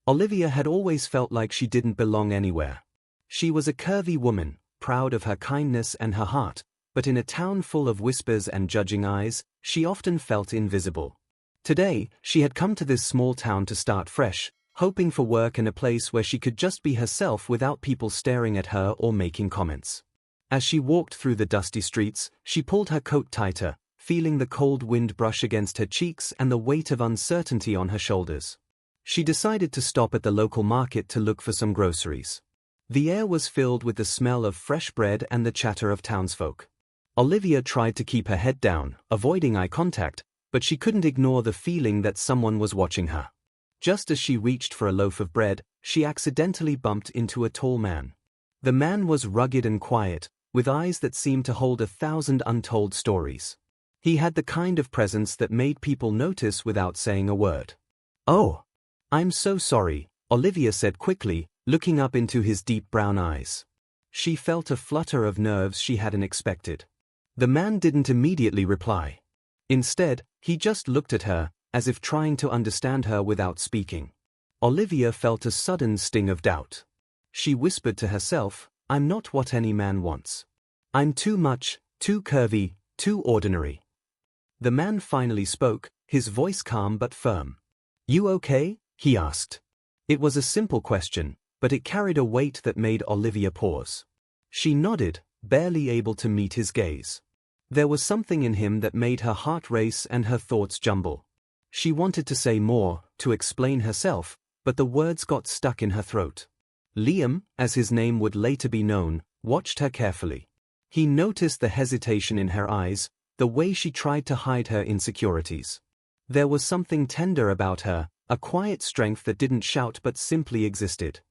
Olivia had always felt like she didn't belong anywhere. She was a curvy woman, proud of her kindness and her heart, but in a town full of whispers and judging eyes, she often felt invisible. Today, she had come to this small town to start fresh, hoping for work and a place where she could just be herself without people staring at her or making comments. As she walked through the dusty streets, she pulled her coat tighter, feeling the cold wind brush against her cheeks and the weight of uncertainty on her shoulders. She decided to stop at the local market to look for some groceries. The air was filled with the smell of fresh bread and the chatter of townsfolk. Olivia tried to keep her head down, avoiding eye contact, but she couldn't ignore the feeling that someone was watching her. Just as she reached for a loaf of bread, she accidentally bumped into a tall man. The man was rugged and quiet, with eyes that seemed to hold 1,000 untold stories. He had the kind of presence that made people notice without saying a word. "Oh, I'm so sorry," Olivia said quickly, looking up into his deep brown eyes. She felt a flutter of nerves she hadn't expected. The man didn't immediately reply. Instead, he just looked at her, as if trying to understand her without speaking. Olivia felt a sudden sting of doubt. She whispered to herself, "I'm not what any man wants. I'm too much, too curvy, too ordinary." The man finally spoke, his voice calm but firm. "You okay?" he asked. It was a simple question, but it carried a weight that made Olivia pause. She nodded, barely able to meet his gaze. There was something in him that made her heart race and her thoughts jumble. She wanted to say more, to explain herself, but the words got stuck in her throat. Liam, as his name would later be known, watched her carefully. He noticed the hesitation in her eyes, the way she tried to hide her insecurities. There was something tender about her, a quiet strength that didn't shout but simply existed.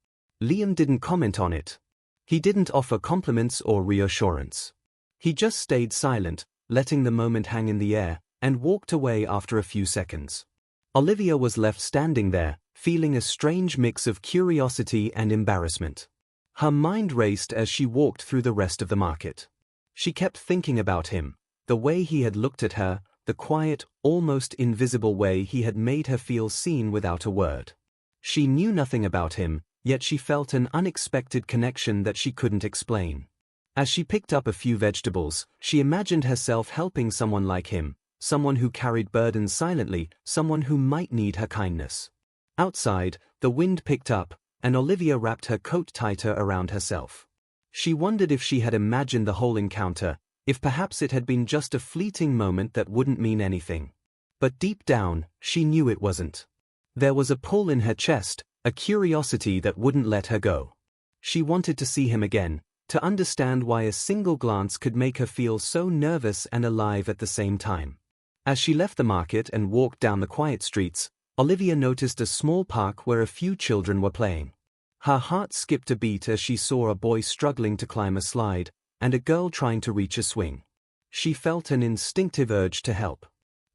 Liam didn't comment on it. He didn't offer compliments or reassurance. He just stayed silent, letting the moment hang in the air, and walked away after a few seconds. Olivia was left standing there, feeling a strange mix of curiosity and embarrassment. Her mind raced as she walked through the rest of the market. She kept thinking about him, the way he had looked at her, the quiet, almost invisible way he had made her feel seen without a word. She knew nothing about him, yet she felt an unexpected connection that she couldn't explain. As she picked up a few vegetables, she imagined herself helping someone like him, someone who carried burdens silently, someone who might need her kindness. Outside, the wind picked up, and Olivia wrapped her coat tighter around herself. She wondered if she had imagined the whole encounter, if perhaps it had been just a fleeting moment that wouldn't mean anything. But deep down, she knew it wasn't. There was a pull in her chest, a curiosity that wouldn't let her go. She wanted to see him again, to understand why a single glance could make her feel so nervous and alive at the same time. As she left the market and walked down the quiet streets, Olivia noticed a small park where a few children were playing. Her heart skipped a beat as she saw a boy struggling to climb a slide, and a girl trying to reach a swing. She felt an instinctive urge to help.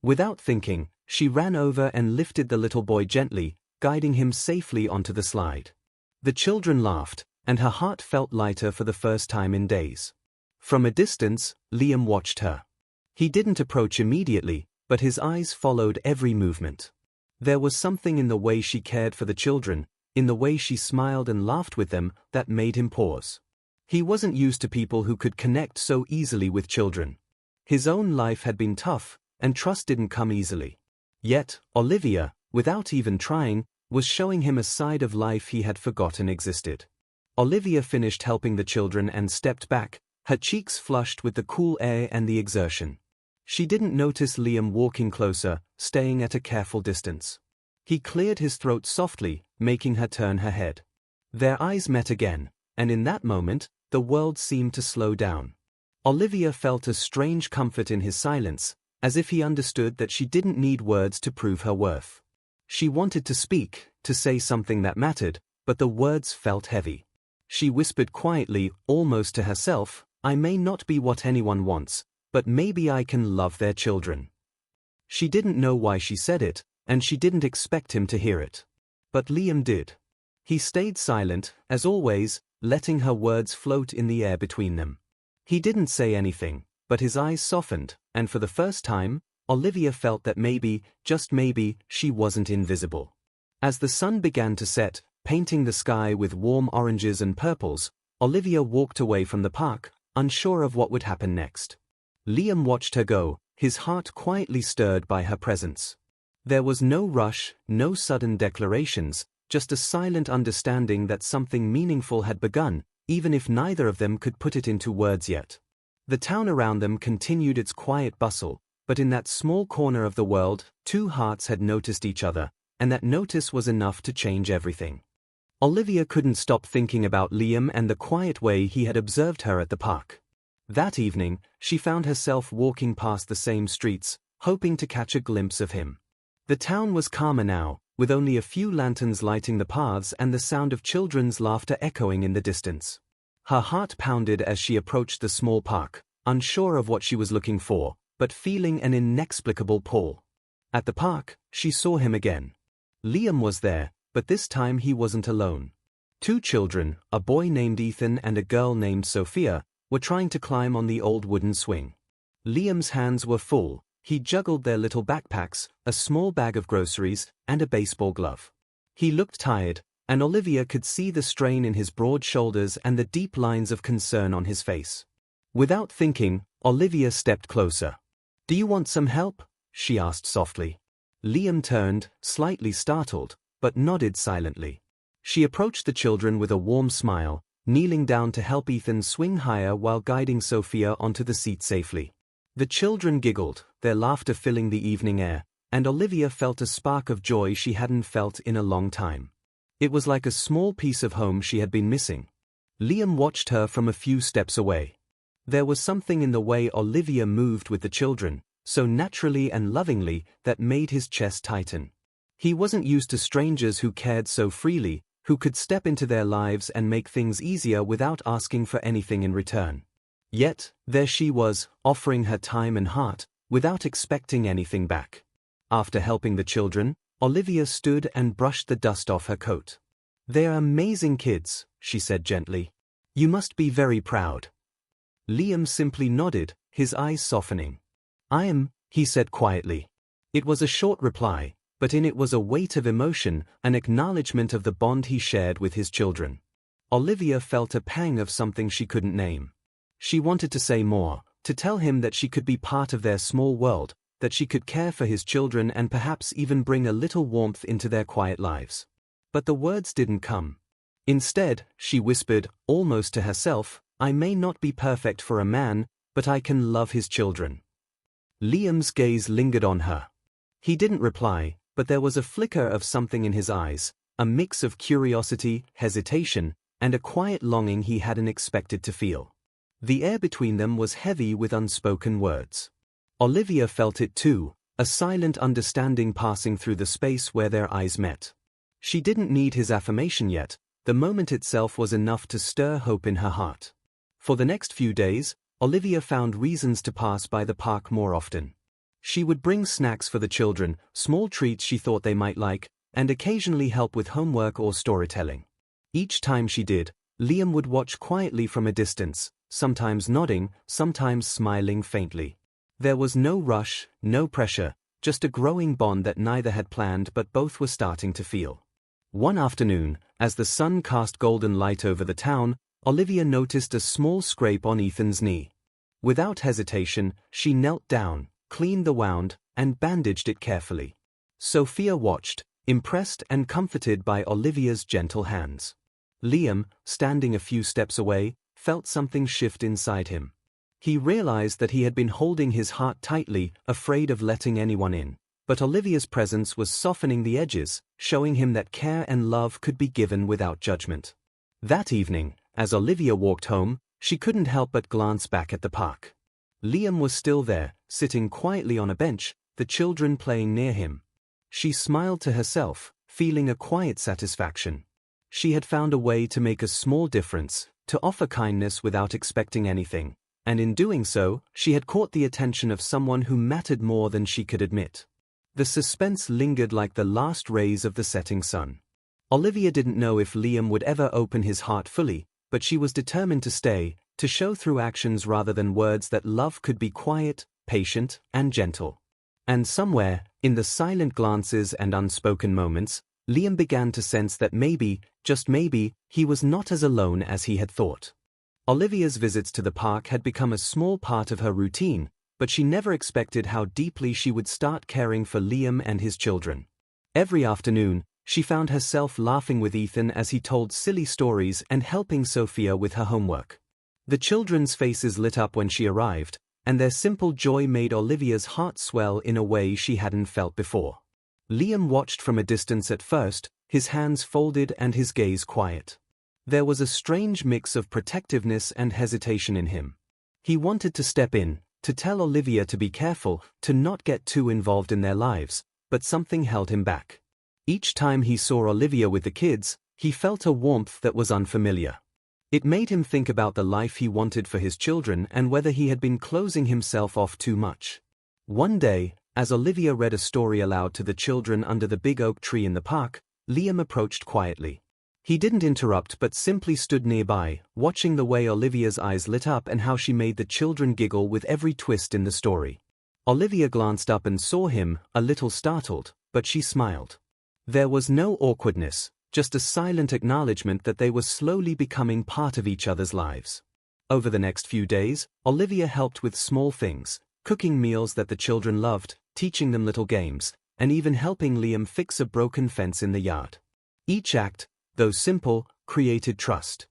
Without thinking, she ran over and lifted the little boy gently, guiding him safely onto the slide. The children laughed, and her heart felt lighter for the first time in days. From a distance, Liam watched her. He didn't approach immediately, but his eyes followed every movement. There was something in the way she cared for the children, in the way she smiled and laughed with them, that made him pause. He wasn't used to people who could connect so easily with children. His own life had been tough, and trust didn't come easily. Yet, Olivia, without even trying, was showing him a side of life he had forgotten existed. Olivia finished helping the children and stepped back, her cheeks flushed with the cool air and the exertion. She didn't notice Liam walking closer, staying at a careful distance. He cleared his throat softly, making her turn her head. Their eyes met again, and in that moment, the world seemed to slow down. Olivia felt a strange comfort in his silence, as if he understood that she didn't need words to prove her worth. She wanted to speak, to say something that mattered, but the words felt heavy. She whispered quietly, almost to herself, "I may not be what anyone wants, but maybe I can love their children." She didn't know why she said it, and she didn't expect him to hear it. But Liam did. He stayed silent, as always, letting her words float in the air between them. He didn't say anything, but his eyes softened, and for the first time, Olivia felt that maybe, just maybe, she wasn't invisible. As the sun began to set, painting the sky with warm oranges and purples, Olivia walked away from the park, unsure of what would happen next. Liam watched her go, his heart quietly stirred by her presence. There was no rush, no sudden declarations, just a silent understanding that something meaningful had begun, even if neither of them could put it into words yet. The town around them continued its quiet bustle, but in that small corner of the world, two hearts had noticed each other, and that notice was enough to change everything. Olivia couldn't stop thinking about Liam and the quiet way he had observed her at the park. That evening, she found herself walking past the same streets, hoping to catch a glimpse of him. The town was calmer now, with only a few lanterns lighting the paths and the sound of children's laughter echoing in the distance. Her heart pounded as she approached the small park, unsure of what she was looking for, but feeling an inexplicable pull. At the park, she saw him again. Liam was there, but this time he wasn't alone. Two children, a boy named Ethan and a girl named Sophia, were trying to climb on the old wooden swing. Liam's hands were full. He juggled their little backpacks, a small bag of groceries, and a baseball glove. He looked tired, and Olivia could see the strain in his broad shoulders and the deep lines of concern on his face. Without thinking, Olivia stepped closer. "Do you want some help?" she asked softly. Liam turned, slightly startled, but nodded silently. She approached the children with a warm smile, kneeling down to help Ethan swing higher while guiding Sophia onto the seat safely. The children giggled, their laughter filling the evening air, and Olivia felt a spark of joy she hadn't felt in a long time. It was like a small piece of home she had been missing. Liam watched her from a few steps away. There was something in the way Olivia moved with the children, so naturally and lovingly, that made his chest tighten. He wasn't used to strangers who cared so freely, who could step into their lives and make things easier without asking for anything in return. Yet, there she was, offering her time and heart, without expecting anything back. After helping the children, Olivia stood and brushed the dust off her coat. "They're amazing kids," she said gently. "You must be very proud." Liam simply nodded, his eyes softening. "I am," he said quietly. It was a short reply, but in it was a weight of emotion, an acknowledgement of the bond he shared with his children. Olivia felt a pang of something she couldn't name. She wanted to say more, to tell him that she could be part of their small world, that she could care for his children and perhaps even bring a little warmth into their quiet lives. But the words didn't come. Instead, she whispered, almost to herself, "I may not be perfect for a man, but I can love his children." Liam's gaze lingered on her. He didn't reply, but there was a flicker of something in his eyes, a mix of curiosity, hesitation, and a quiet longing he hadn't expected to feel. The air between them was heavy with unspoken words. Olivia felt it too, a silent understanding passing through the space where their eyes met. She didn't need his affirmation yet, the moment itself was enough to stir hope in her heart. For the next few days, Olivia found reasons to pass by the park more often. She would bring snacks for the children, small treats she thought they might like, and occasionally help with homework or storytelling. Each time she did, Liam would watch quietly from a distance, sometimes nodding, sometimes smiling faintly. There was no rush, no pressure, just a growing bond that neither had planned but both were starting to feel. One afternoon, as the sun cast golden light over the town, Olivia noticed a small scrape on Ethan's knee. Without hesitation, she knelt down, cleaned the wound, and bandaged it carefully. Sophia watched, impressed and comforted by Olivia's gentle hands. Liam, standing a few steps away, felt something shift inside him. He realized that he had been holding his heart tightly, afraid of letting anyone in, but Olivia's presence was softening the edges, showing him that care and love could be given without judgment. That evening, as Olivia walked home, she couldn't help but glance back at the park. Liam was still there, sitting quietly on a bench, the children playing near him. She smiled to herself, feeling a quiet satisfaction. She had found a way to make a small difference, to offer kindness without expecting anything, and in doing so, she had caught the attention of someone who mattered more than she could admit. The suspense lingered like the last rays of the setting sun. Olivia didn't know if Liam would ever open his heart fully, but she was determined to stay, to show through actions rather than words that love could be quiet, patient, and gentle. And somewhere, in the silent glances and unspoken moments, Liam began to sense that maybe, just maybe, he was not as alone as he had thought. Olivia's visits to the park had become a small part of her routine, but she never expected how deeply she would start caring for Liam and his children. Every afternoon, she found herself laughing with Ethan as he told silly stories and helping Sophia with her homework. The children's faces lit up when she arrived, and their simple joy made Olivia's heart swell in a way she hadn't felt before. Liam watched from a distance at first, his hands folded and his gaze quiet. There was a strange mix of protectiveness and hesitation in him. He wanted to step in, to tell Olivia to be careful, to not get too involved in their lives, but something held him back. Each time he saw Olivia with the kids, he felt a warmth that was unfamiliar. It made him think about the life he wanted for his children and whether he had been closing himself off too much. One day, as Olivia read a story aloud to the children under the big oak tree in the park, Liam approached quietly. He didn't interrupt but simply stood nearby, watching the way Olivia's eyes lit up and how she made the children giggle with every twist in the story. Olivia glanced up and saw him, a little startled, but she smiled. There was no awkwardness, just a silent acknowledgement that they were slowly becoming part of each other's lives. Over the next few days, Olivia helped with small things, cooking meals that the children loved, teaching them little games, and even helping Liam fix a broken fence in the yard. Each act, though simple, created trust.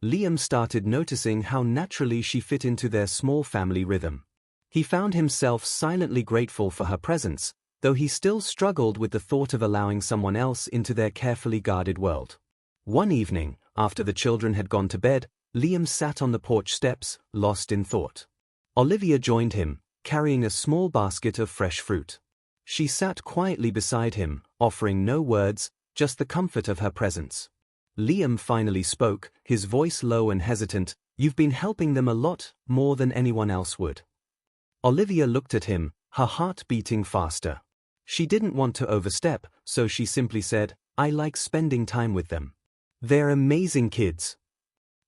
Liam started noticing how naturally she fit into their small family rhythm. He found himself silently grateful for her presence, though he still struggled with the thought of allowing someone else into their carefully guarded world. One evening, after the children had gone to bed, Liam sat on the porch steps, lost in thought. Olivia joined him, carrying a small basket of fresh fruit. She sat quietly beside him, offering no words, just the comfort of her presence. Liam finally spoke, his voice low and hesitant. "You've been helping them a lot, more than anyone else would." Olivia looked at him, her heart beating faster. She didn't want to overstep, so she simply said, "I like spending time with them. They're amazing kids."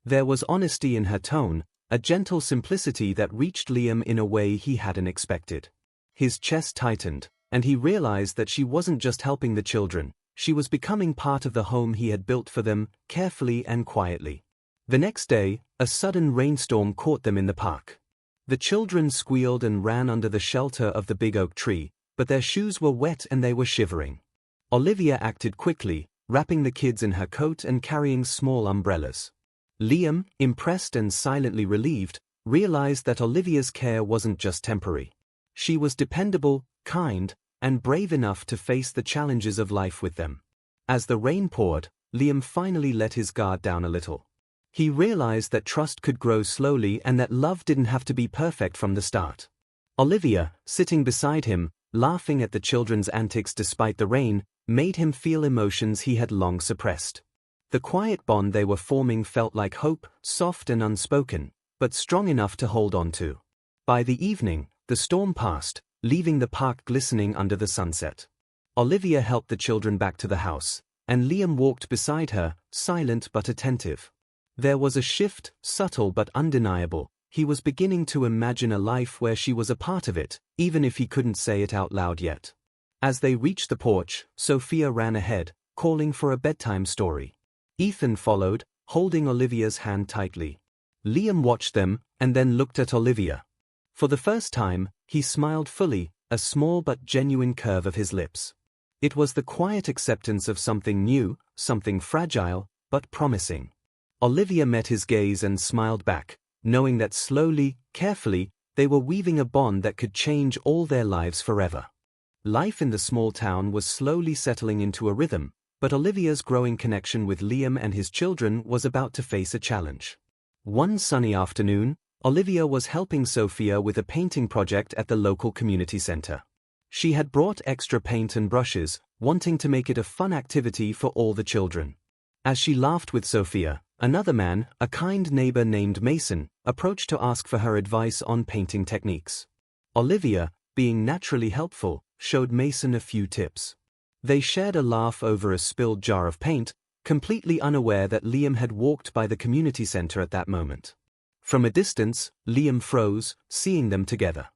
There was honesty in her tone, a gentle simplicity that reached Liam in a way he hadn't expected. His chest tightened, and he realized that she wasn't just helping the children, she was becoming part of the home he had built for them, carefully and quietly. The next day, a sudden rainstorm caught them in the park. The children squealed and ran under the shelter of the big oak tree, but their shoes were wet and they were shivering. Olivia acted quickly, wrapping the kids in her coat and carrying small umbrellas. Liam, impressed and silently relieved, realized that Olivia's care wasn't just temporary. She was dependable, kind, and brave enough to face the challenges of life with them. As the rain poured, Liam finally let his guard down a little. He realized that trust could grow slowly and that love didn't have to be perfect from the start. Olivia, sitting beside him, laughing at the children's antics despite the rain, made him feel emotions he had long suppressed. The quiet bond they were forming felt like hope, soft and unspoken, but strong enough to hold on to. By the evening, the storm passed, leaving the park glistening under the sunset. Olivia helped the children back to the house, and Liam walked beside her, silent but attentive. There was a shift, subtle but undeniable. He was beginning to imagine a life where she was a part of it, even if he couldn't say it out loud yet. As they reached the porch, Sophia ran ahead, calling for a bedtime story. Ethan followed, holding Olivia's hand tightly. Liam watched them, and then looked at Olivia. For the first time, he smiled fully, a small but genuine curve of his lips. It was the quiet acceptance of something new, something fragile, but promising. Olivia met his gaze and smiled back, knowing that slowly, carefully, they were weaving a bond that could change all their lives forever. Life in the small town was slowly settling into a rhythm, but Olivia's growing connection with Liam and his children was about to face a challenge. One sunny afternoon, Olivia was helping Sophia with a painting project at the local community center. She had brought extra paint and brushes, wanting to make it a fun activity for all the children. As she laughed with Sophia, another man, a kind neighbor named Mason, approached to ask for her advice on painting techniques. Olivia, being naturally helpful, showed Mason a few tips. They shared a laugh over a spilled jar of paint, completely unaware that Liam had walked by the community center at that moment. From a distance, Liam froze, seeing them together.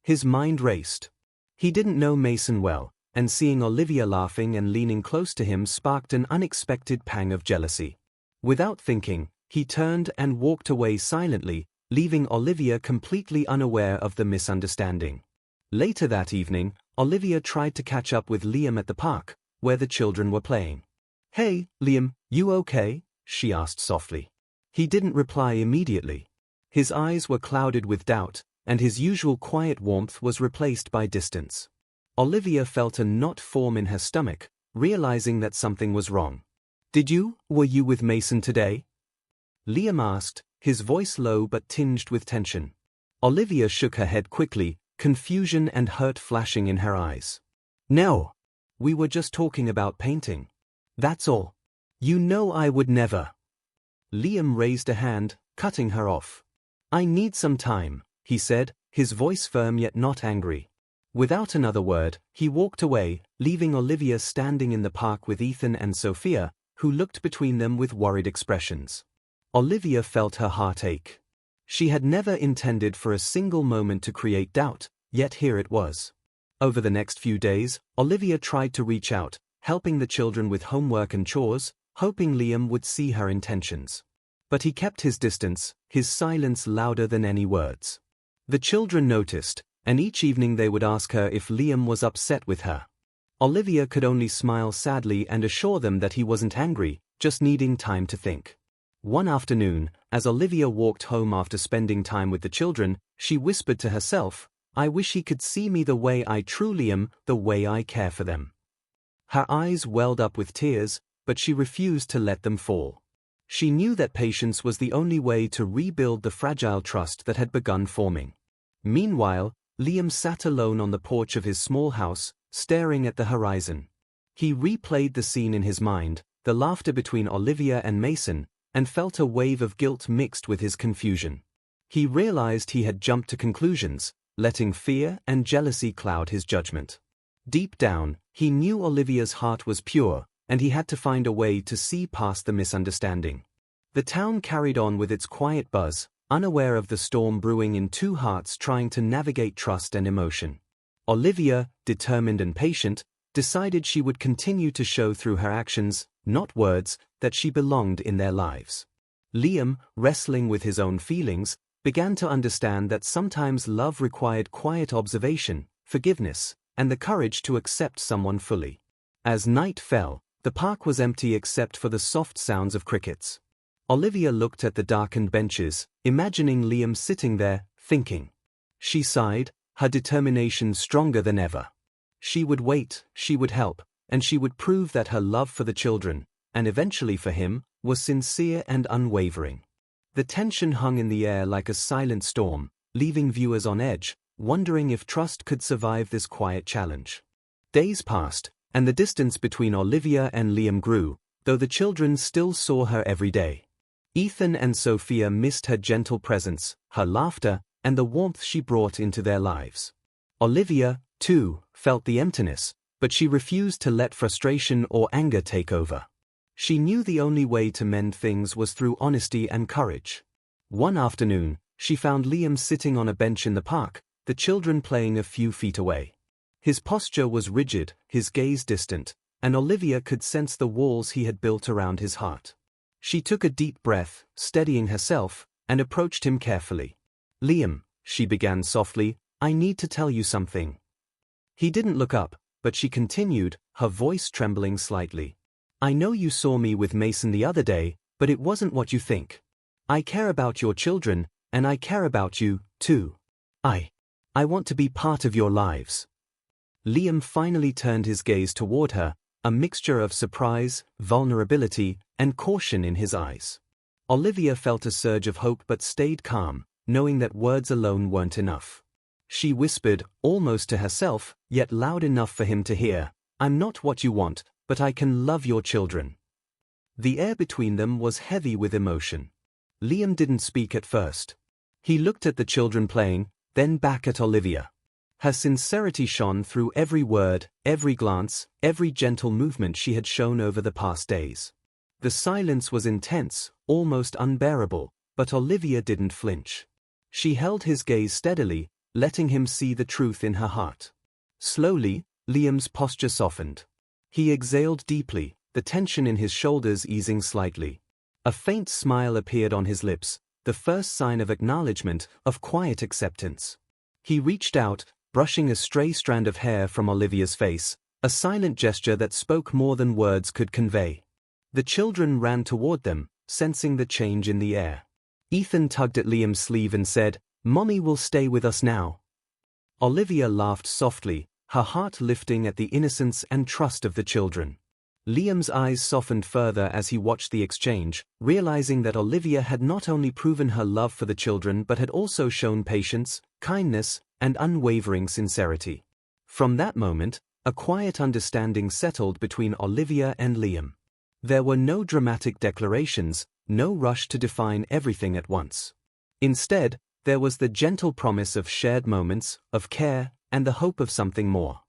His mind raced. He didn't know Mason well, and seeing Olivia laughing and leaning close to him sparked an unexpected pang of jealousy. Without thinking, he turned and walked away silently, leaving Olivia completely unaware of the misunderstanding. Later that evening, Olivia tried to catch up with Liam at the park, where the children were playing. "Hey, Liam, you okay?" she asked softly. He didn't reply immediately. His eyes were clouded with doubt, and his usual quiet warmth was replaced by distance. Olivia felt a knot form in her stomach, realizing that something was wrong. Were you with Mason today?" Liam asked, his voice low but tinged with tension. Olivia shook her head quickly, confusion and hurt flashing in her eyes. "No. We were just talking about painting. That's all. You know I would never." Liam raised a hand, cutting her off. "I need some time," he said, his voice firm yet not angry. Without another word, he walked away, leaving Olivia standing in the park with Ethan and Sophia, who looked between them with worried expressions. Olivia felt her heart ache. She had never intended for a single moment to create doubt, yet here it was. Over the next few days, Olivia tried to reach out, helping the children with homework and chores, hoping Liam would see her intentions. But he kept his distance, his silence louder than any words. The children noticed, and each evening they would ask her if Liam was upset with her. Olivia could only smile sadly and assure them that he wasn't angry, just needing time to think. One afternoon, as Olivia walked home after spending time with the children, she whispered to herself, "I wish he could see me the way I truly am, the way I care for them." Her eyes welled up with tears, but she refused to let them fall. She knew that patience was the only way to rebuild the fragile trust that had begun forming. Meanwhile, Liam sat alone on the porch of his small house, staring at the horizon. He replayed the scene in his mind, the laughter between Olivia and Mason, and felt a wave of guilt mixed with his confusion. He realized he had jumped to conclusions, letting fear and jealousy cloud his judgment. Deep down, he knew Olivia's heart was pure, and he had to find a way to see past the misunderstanding. The town carried on with its quiet buzz, unaware of the storm brewing in two hearts trying to navigate trust and emotion. Olivia, determined and patient, decided she would continue to show through her actions, not words, that she belonged in their lives. Liam, wrestling with his own feelings, began to understand that sometimes love required quiet observation, forgiveness, and the courage to accept someone fully. As night fell, the park was empty except for the soft sounds of crickets. Olivia looked at the darkened benches, imagining Liam sitting there, thinking. She sighed, her determination stronger than ever. She would wait, she would help, and she would prove that her love for the children, and eventually for him, was sincere and unwavering. The tension hung in the air like a silent storm, leaving viewers on edge, wondering if trust could survive this quiet challenge. Days passed, and the distance between Olivia and Liam grew, though the children still saw her every day. Ethan and Sophia missed her gentle presence, her laughter, and the warmth she brought into their lives. Olivia, too, felt the emptiness, but she refused to let frustration or anger take over. She knew the only way to mend things was through honesty and courage. One afternoon, she found Liam sitting on a bench in the park, the children playing a few feet away. His posture was rigid, his gaze distant, and Olivia could sense the walls he had built around his heart. She took a deep breath, steadying herself, and approached him carefully. "Liam," she began softly, "I need to tell you something." He didn't look up, but she continued, her voice trembling slightly. "I know you saw me with Mason the other day, but it wasn't what you think. I care about your children, and I care about you, too. I want to be part of your lives." Liam finally turned his gaze toward her, a mixture of surprise, vulnerability, and caution in his eyes. Olivia felt a surge of hope but stayed calm, knowing that words alone weren't enough. She whispered, almost to herself, yet loud enough for him to hear, "I'm not what you want, but I can love your children." The air between them was heavy with emotion. Liam didn't speak at first. He looked at the children playing, then back at Olivia. Her sincerity shone through every word, every glance, every gentle movement she had shown over the past days. The silence was intense, almost unbearable, but Olivia didn't flinch. She held his gaze steadily, letting him see the truth in her heart. Slowly, Liam's posture softened. He exhaled deeply, the tension in his shoulders easing slightly. A faint smile appeared on his lips, the first sign of acknowledgement, of quiet acceptance. He reached out, brushing a stray strand of hair from Olivia's face, a silent gesture that spoke more than words could convey. The children ran toward them, sensing the change in the air. Ethan tugged at Liam's sleeve and said, "Mommy will stay with us now." Olivia laughed softly, her heart lifting at the innocence and trust of the children. Liam's eyes softened further as he watched the exchange, realizing that Olivia had not only proven her love for the children but had also shown patience, kindness, and unwavering sincerity. From that moment, a quiet understanding settled between Olivia and Liam. There were no dramatic declarations, no rush to define everything at once. Instead, there was the gentle promise of shared moments, of care, and the hope of something more.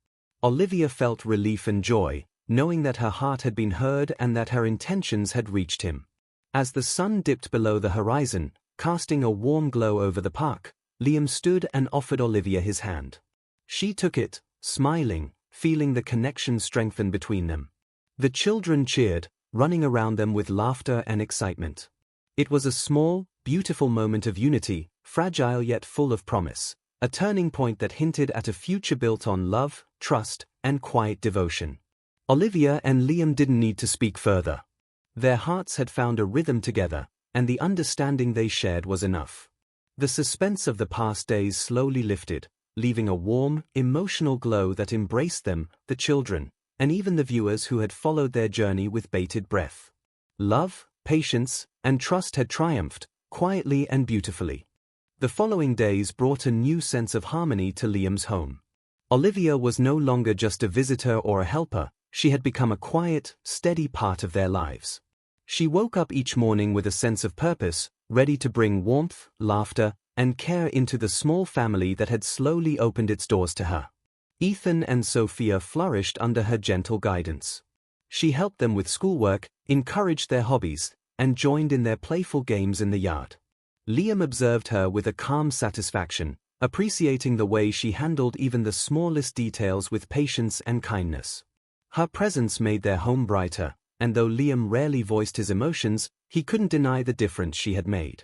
Olivia felt relief and joy, knowing that her heart had been heard and that her intentions had reached him. As the sun dipped below the horizon, casting a warm glow over the park, Liam stood and offered Olivia his hand. She took it, smiling, feeling the connection strengthen between them. The children cheered, running around them with laughter and excitement. It was a small, beautiful moment of unity, fragile yet full of promise, a turning point that hinted at a future built on love, trust, and quiet devotion. Olivia and Liam didn't need to speak further. Their hearts had found a rhythm together, and the understanding they shared was enough. The suspense of the past days slowly lifted, leaving a warm, emotional glow that embraced them, the children, and even the viewers who had followed their journey with bated breath. Love, patience, and trust had triumphed, quietly and beautifully. The following days brought a new sense of harmony to Liam's home. Olivia was no longer just a visitor or a helper, she had become a quiet, steady part of their lives. She woke up each morning with a sense of purpose, ready to bring warmth, laughter, and care into the small family that had slowly opened its doors to her. Ethan and Sophia flourished under her gentle guidance. She helped them with schoolwork, encouraged their hobbies, and joined in their playful games in the yard. Liam observed her with a calm satisfaction, appreciating the way she handled even the smallest details with patience and kindness. Her presence made their home brighter, and though Liam rarely voiced his emotions, he couldn't deny the difference she had made.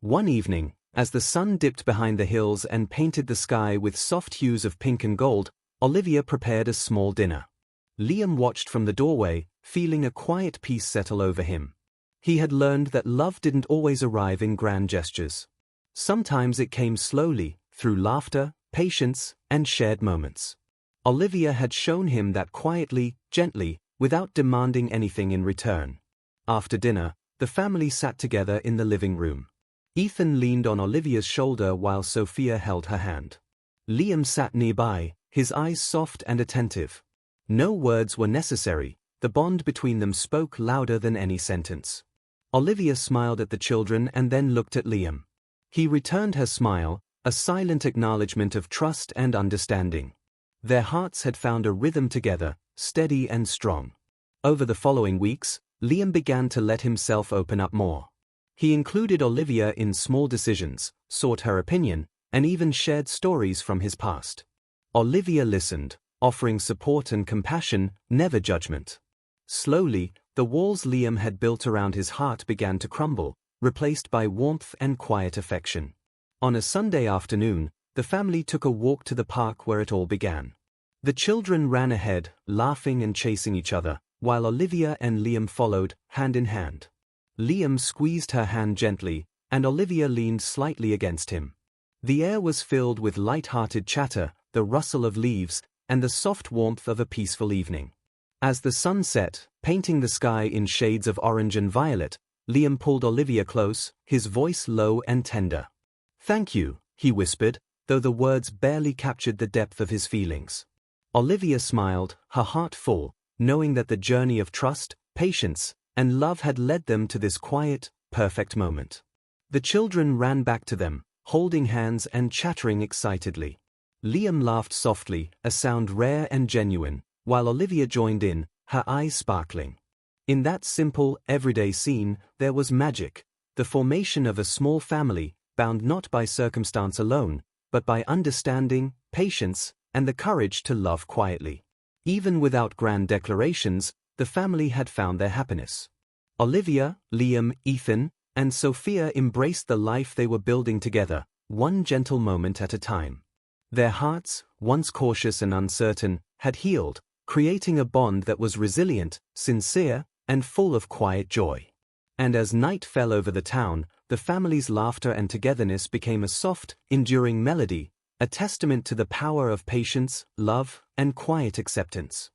One evening, as the sun dipped behind the hills and painted the sky with soft hues of pink and gold, Olivia prepared a small dinner. Liam watched from the doorway, feeling a quiet peace settle over him. He had learned that love didn't always arrive in grand gestures. Sometimes it came slowly, through laughter, patience, and shared moments. Olivia had shown him that quietly, gently, without demanding anything in return. After dinner, the family sat together in the living room. Ethan leaned on Olivia's shoulder while Sophia held her hand. Liam sat nearby, his eyes soft and attentive. No words were necessary, the bond between them spoke louder than any sentence. Olivia smiled at the children and then looked at Liam. He returned her smile, a silent acknowledgement of trust and understanding. Their hearts had found a rhythm together, steady and strong. Over the following weeks, Liam began to let himself open up more. He included Olivia in small decisions, sought her opinion, and even shared stories from his past. Olivia listened, offering support and compassion, never judgment. Slowly, the walls Liam had built around his heart began to crumble, replaced by warmth and quiet affection. On a Sunday afternoon, the family took a walk to the park where it all began. The children ran ahead, laughing and chasing each other, while Olivia and Liam followed, hand in hand. Liam squeezed her hand gently, and Olivia leaned slightly against him. The air was filled with light-hearted chatter, the rustle of leaves, and the soft warmth of a peaceful evening. As the sun set, painting the sky in shades of orange and violet, Liam pulled Olivia close, his voice low and tender. "Thank you," he whispered, though the words barely captured the depth of his feelings. Olivia smiled, her heart full, knowing that the journey of trust, patience, and love had led them to this quiet, perfect moment. The children ran back to them, holding hands and chattering excitedly. Liam laughed softly, a sound rare and genuine, while Olivia joined in, her eyes sparkling. In that simple, everyday scene, there was magic, the formation of a small family, bound not by circumstance alone, but by understanding, patience, and the courage to love quietly. Even without grand declarations, the family had found their happiness. Olivia, Liam, Ethan, and Sophia embraced the life they were building together, one gentle moment at a time. Their hearts, once cautious and uncertain, had healed, creating a bond that was resilient, sincere, and full of quiet joy. And as night fell over the town, the family's laughter and togetherness became a soft, enduring melody, a testament to the power of patience, love, and quiet acceptance.